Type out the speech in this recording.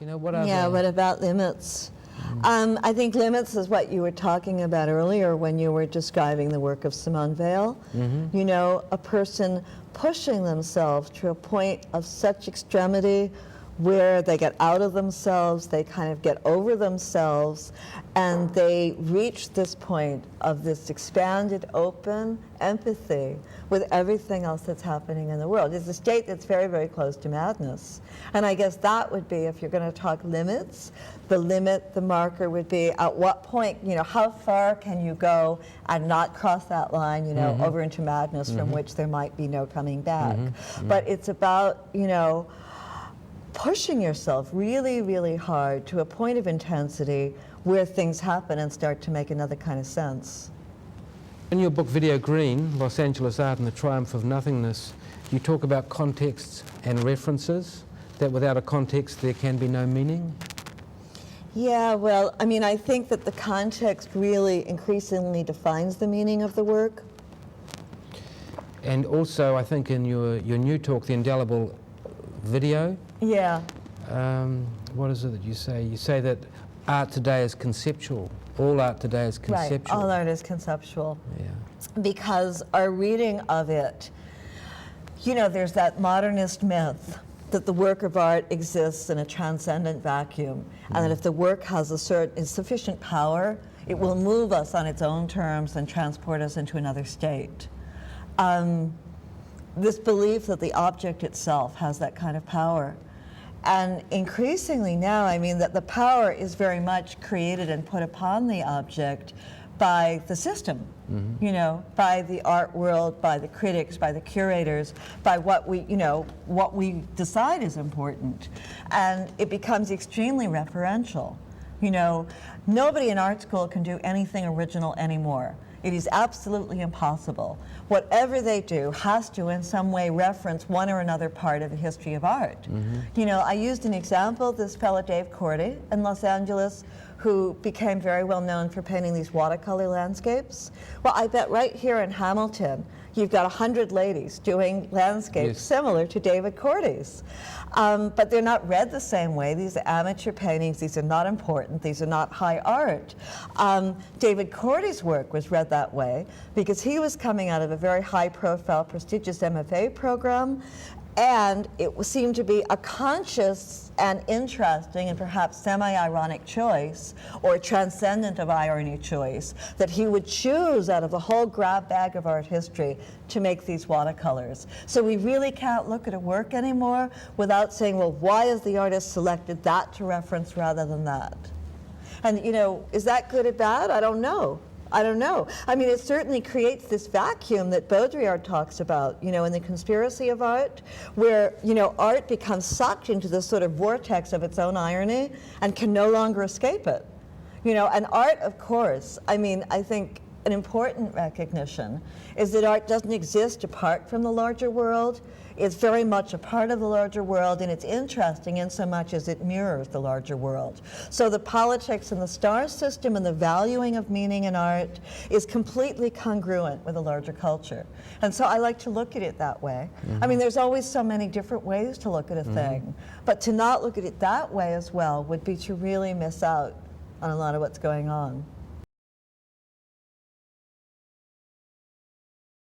You know, what are Yeah, they? what about limits? I think limits is what you were talking about earlier when you were describing the work of Simone Weil. You know, a person pushing themselves to a point of such extremity where they get out of themselves, they kind of get over themselves, and they reach this point of this expanded, open empathy with everything else that's happening in the world. It's a state that's very, very close to madness. And I guess that would be, if you're going to talk limits, the limit, the marker would be at what point, you know, how far can you go and not cross that line, you know, over into madness from which there might be no coming back. But it's about, you know, pushing yourself really, really hard to a point of intensity where things happen and start to make another kind of sense. In your book Video Green, Los Angeles Art and the Triumph of Nothingness, you talk about contexts and references, that without a context there can be no meaning. Yeah, well, I mean, I think that the context really increasingly defines the meaning of the work. And also, I think in your new talk, The Indelible Video, Yeah. what is it that you say? You say that art today is conceptual. All art today is conceptual. Right, all art is conceptual. Yeah. Because our reading of it, you know, there's that modernist myth that the work of art exists in a transcendent vacuum, and that if the work has sufficient power, it will move us on its own terms and transport us into another state. This belief that the object itself has that kind of power. And increasingly now, I mean, that the power is very much created and put upon the object by the system, you know, by the art world, by the critics, by the curators, by what we, you know, what we decide is important. And it becomes extremely referential. You know, nobody in art school can do anything original anymore. It is absolutely impossible. Whatever they do has to in some way reference one or another part of the history of art. You know, I used an example, this fellow Dave Cordy in Los Angeles, who became very well known for painting these watercolor landscapes. Well, I bet right here in Hamilton, you've got 100 ladies doing landscapes similar to David Cordy's. But they're not read the same way. These are amateur paintings. These are not important. These are not high art. David Cordy's work was read that way because he was coming out of a very high-profile, prestigious MFA program, and it seemed to be a conscious and interesting and perhaps semi-ironic choice, or transcendent of irony choice, that he would choose out of the whole grab bag of art history to make these watercolors. So we really can't look at a work anymore without saying, well, why has the artist selected that to reference rather than that? And, you know, is that good or bad? I don't know. I don't know. I mean, it certainly creates this vacuum that Baudrillard talks about, you know, in The Conspiracy of Art, where, you know, art becomes sucked into this sort of vortex of its own irony and can no longer escape it. You know, and art, of course, I mean, I think an important recognition is that art doesn't exist apart from the larger world. It's very much a part of the larger world, and it's interesting in so much as it mirrors the larger world. So the politics and the star system and the valuing of meaning in art is completely congruent with a larger culture. And so I like to look at it that way. I mean, there's always so many different ways to look at a thing, but to not look at it that way as well would be to really miss out on a lot of what's going on.